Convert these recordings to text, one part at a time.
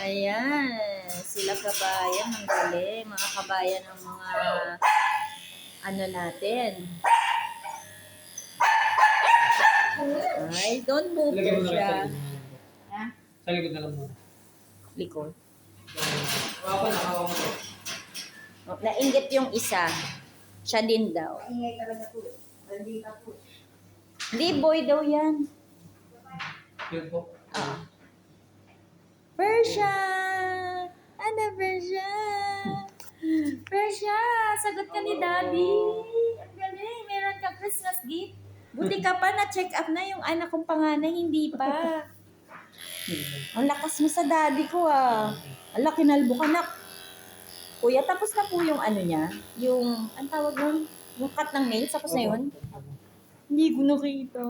Ayan, sila kabayan, ang galing. Mga kabayan ng mga ano natin. Ay, don't move Lagyan mo na lang siya. sa likod mo. Ha? Sa likod na lang mo. Likod. Ako na, ako mo. Oh, nainggit yung isa. Siya din daw. Ingay talaga po. Hindi ka po. Hindi, boy daw yan. Yun po. Persia! Ano, Persia? Persia, sagot ka ni Daddy. Ang galing, meron ka Christmas gift. Buti ka pa, na-check up na yung anak kong panganay, hindi pa. Ang lakas mo sa daddy ko ah. Ala, kinalbo ka na. Kuya, tapos na po yung ano niya? Yung, ang tawag nun? Yung cut ng nails, tapos na yun? Hindi ko nakita.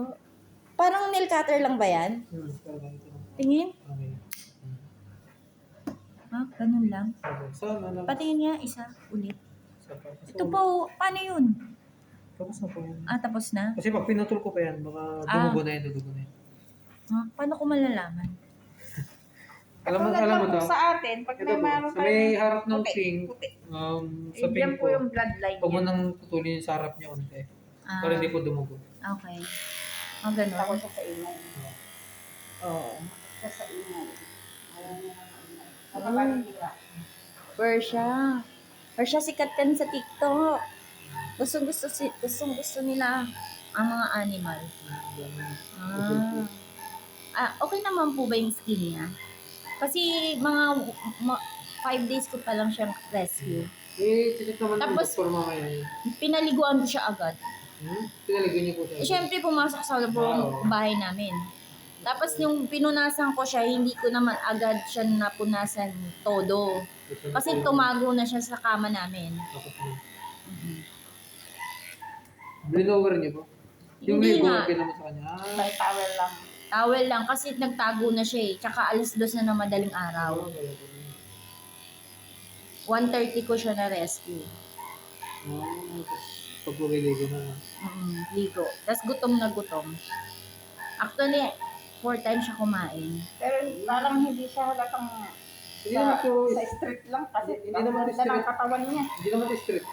Parang nail cutter lang ba yan? Tingin? Okay. Ha? Ganun lang. Saan? Ano? Patingin nga, isa, ulit. Tapos Ito po, paano yun? na po yan. Ah, tapos na? Kasi pag pinutol ko pa yan, baka dumugo na yan, dudugo na yan. Ha? Paano ko malalaman? Alam mo daw. Sa atin, pag Ito po, naman sa may harap ng puti, pink, puti. sa Yan pink po po, yung bloodline huwag mo niya. nang putulin yung sa harap niya konti. Ah, Para hindi po dumugo. okay. Ah, ganun. Takot siya sa ingay. Oo. Siya sa ingay. Ayaw niya ng ingay. Ah. Nakapalira. Persia. Persia, sikat ka sa TikTok. Gusto nila ang mga animal. Okay naman po ba yung skin niya? Kasi mga 5 days ko pa lang siyang rescue. Check naman ng Tapos, doktor mamaya. Pinaliguan ko siya agad. Pinaligoy niyo po siya. Siyempre, pumasok sa loob bahay namin. Tapos yung pinunasan ko siya, hindi ko naman agad siya napunasan todo. Kasi tumago na siya sa kama namin. Blinover niyo po? Yung Hindi ligo nga. na naman sa kanya. By towel lang. Towel lang kasi nagtago na siya eh. Tsaka alas 2 na ng madaling araw. 1:30 ko siya na-rescue. Pag pumiligo na. Ligo. Tapos gutom na gutom. Actually, 4 times siya kumain. Pero parang hindi siya halatang Hindi naman po, sa street lang kasi Hindi ang naman ganda street. ng katawan niya. hindi naman strict.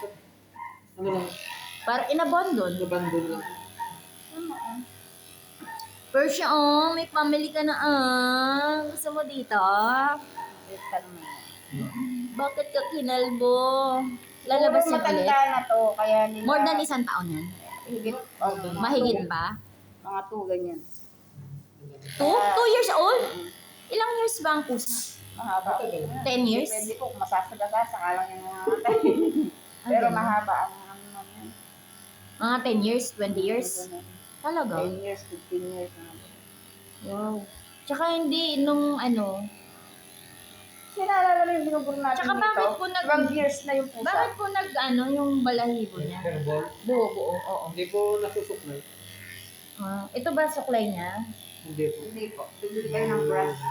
Ano lang, Para inabandon. nabandon lang. Persia, oh, may family ka na Gusto mo dito? Wait ka naman. Bakit ka kinalbo? Lalabas Puro yan ulit? matanda na to, kaya nila... More than 1 taon yan? Higit. Mahigit pa? Mga 2 ganyan. 2 years old? Ilang years ba ang pusa? Mahaba. 10 years? Depende po kung masasagada, saka lang yung mga pero Ano? mahaba ang ano yan. Mga 10 years? 20 years? Talaga? 10 years, 15 years. Wow. Tsaka hindi nung ano, Sinalala mo yung binubur natin Tsaka dito? bakit po 12 years na yung pusa. bakit po yung balahibo niya? Herbal. Buo, oo. Hindi po nasusuklay. Ito ba suklay niya? Hindi po. Hindi po. Bibili kayo ng brush.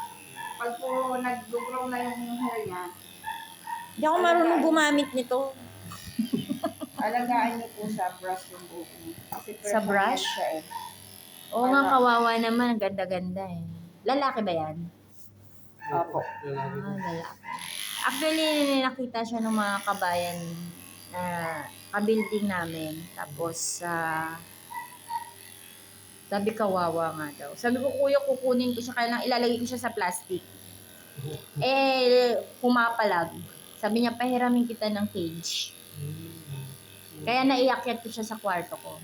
Pag po nag-grow na yung hair niya, Hindi ako marunong gumamit nito. alagaan niyo po sa brush yung buhok niya. Kasi Sa brush? siya eh. Oo nga, kawawa naman. Ang ganda-ganda eh. Lalaki ba yan? Opo. Lalaki po. Lalaki. Actually, nakita siya ng mga kabayan na kabuilding namin. Tapos, sabi kawawa nga daw. Sabi ko, kuya, kukunin ko siya. Kaya lang ilalagay ko siya sa plastic. Pumapalag. Sabi niya, pahiramin kita ng cage. Kaya naiakyat ko siya sa kwarto ko.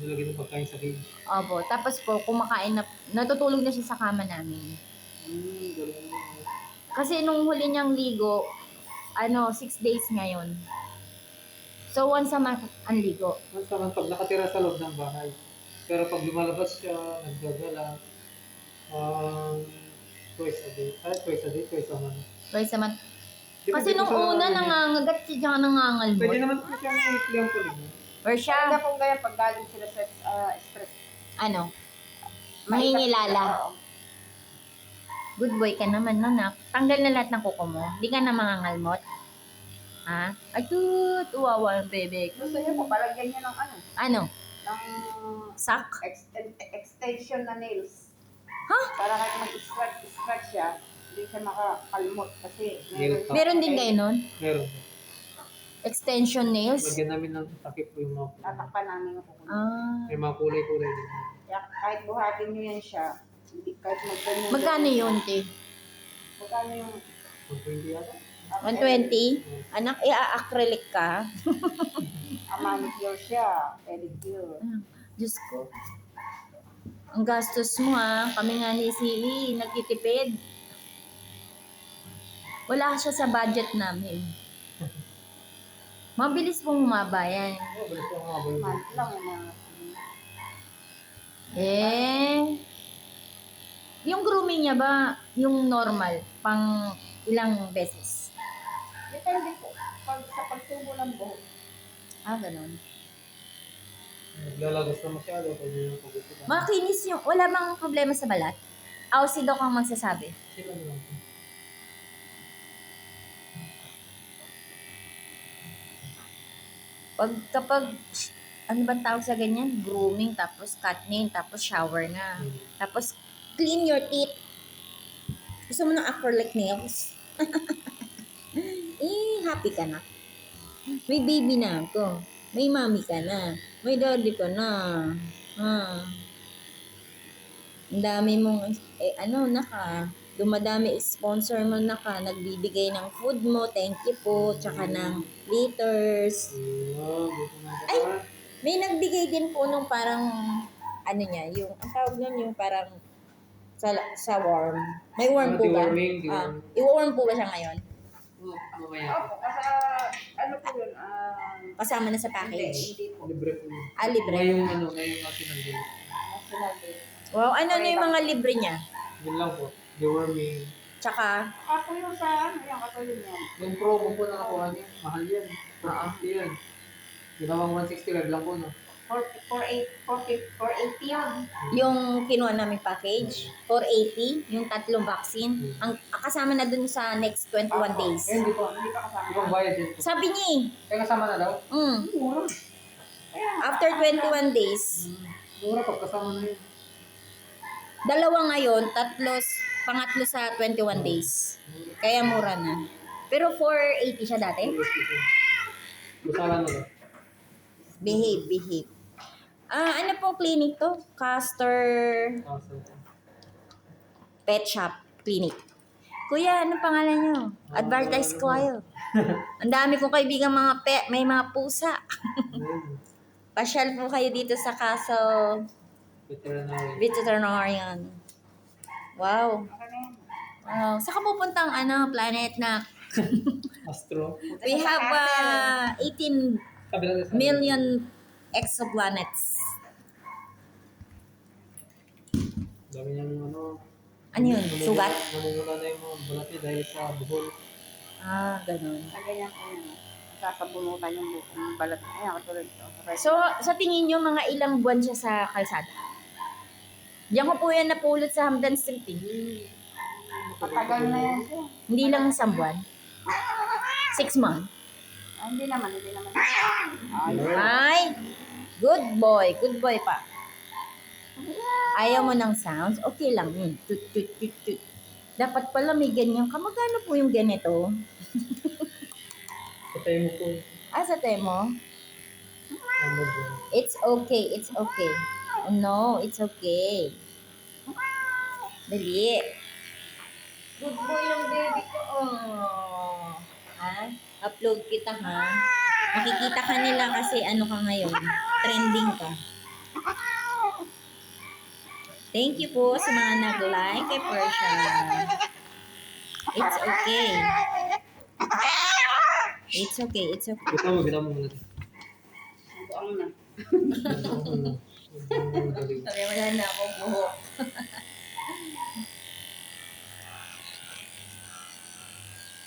Nilagay ng pagkain sa cage. Opo. Tapos po, kumakain na, natutulog na siya sa kama namin. Galing. Kasi nung huli niyang ligo, 6 days ngayon. So, once a month ang ligo. Mas naman pag nakatira sa loob ng bahay. Pero pag lumalabas siya, naggagala, twice a day, twice a month. Twice a month. Di ba Kasi dito nung sa- una, nangangagat siya nangangalmot. Pwede naman po siyang weekly ang palig. Or Kaya siya, po ganyan pag galing sila sa stress. mangingilala. Oo. Good boy ka naman, no, nak. Tanggal na lahat ng kuko mo. Di ka na mangangalmot. Ha? Atut, uwawa ang bebek. Gusto niyo po, palagyan niyo ng Ano? ng Sak? extension na nails. Ha? Para kahit mag-scratch siya, Hindi siya makakalmot kasi Nail cut. Meron din kayo nun? Meron. Extension nails? Lagyan namin ng takip po yung mga kulay. tatakpan namin yung kukunin. Ah. May mga kulay-kulay din. Kaya kahit buhatin nyo yan siya, hindi, kahit magganyan. Magkano yun, te? Magkano yung 120 yata? 120? Anak, i-acrylic ka? Manicure siya, pedicure. Diyos ko. Ang gastos mo kami nga ni Sili, nagtitipid. Wala siya sa budget namin. Mabilis pong humaba yan. Oo, balis ko mga boy. Month lang yung mga Yung grooming niya ba, yung normal, pang ilang beses? depende po. Pag sa pagtubo ng buhok, Ganun. Naglalagos na masyado pag yung pagkukutan. Makinis yung, wala bang problema sa balat? Si Doc ang magsasabi. Sila naman. Kapag, ano bang tawag sa ganyan? Grooming, tapos cut nail, tapos shower na. Tapos, clean your teeth. Gusto mo ng acrylic nails? Happy ka na. May baby na ako. May mommy ka na. May daddy ka na. Ang dami mong, dumadami sponsor mo nagbibigay ng food mo, thank you po, tsaka ng litters. Ay! May nagbigay din po nung parang, yung, ang tawag nun, yung parang, sa worm. May worm po ba? Deworming. I-worm po ba siya ngayon? Mamaya. opo, kasi ano po yun, Kasama na sa hindi, package. hindi po. Libre po yun. Libre. Ngayong natin ang bill. National Day. Wow, ano na yung mga libre niya? Yun lang po. Deworming. Tsaka, Ako yung sa ano, yung katulad yan. Yung promo po na nakuha niya, mahal yan. 450 yan. Ginawang 165 lang po, no? 480 yun. yung kinuha namin package, 480, yung tatlong vaccine. Ang kasama na dun sa next 21 days. Eh, hindi po. Hindi pa kasama. Ibang bayad din po. Sabi niya Kaya kasama na daw? Mura. after 21 days, Mura pag kasama na yun. dalawa ngayon, pangatlo sa 21 days. Kaya mura na. Pero 480 siya dati? Masala na daw. Behave. Ano pong clinic to? Castor Pet Shop Clinic. Kuya, ano pangalan nyo? Advertise ko kayo. Ang dami kong kaibigan mga pet, may mga pusa. Pasyal po kayo dito sa Castle Veterinarian. Wow. Saan ka pupunta ang planet na Astro. we have 18 Kabila na sa million exoplanets. Dami niyang Ano yun? Sugat? Namumula na yung mga balat niya dahil sa buhol. Ganun. Sa ganyan po yun. Sasabunutan yung buhok, yung balat. Ayan, katulad ito. So, sa tingin nyo, mga ilang buwan siya sa kalsada? Diyan ko po yan napulot sa Hamdan Street. Matagal na yan siya. Hindi lang isang buwan. 6 months. Hindi naman. Ay! Good boy. Good boy pa. Ayaw mo ng sounds? Okay lang yun. Tut, tut, tut, tut. Dapat pala may ganyan ka. Magkano po yung ganito? Patay mo po. Sa temo? Ano ba? It's okay. It's okay. Oh, no, it's okay. Dali. Good boy yung baby ko. Upload kita ha. Makikita ka nila kasi ano ka ngayon. Trending ka. Thank you po sa mga nag-like kay Portia. It's okay. It's okay. It's okay. Kita mo muna. Buang na. Kita mo muna. Sabi, wala na akong buhok.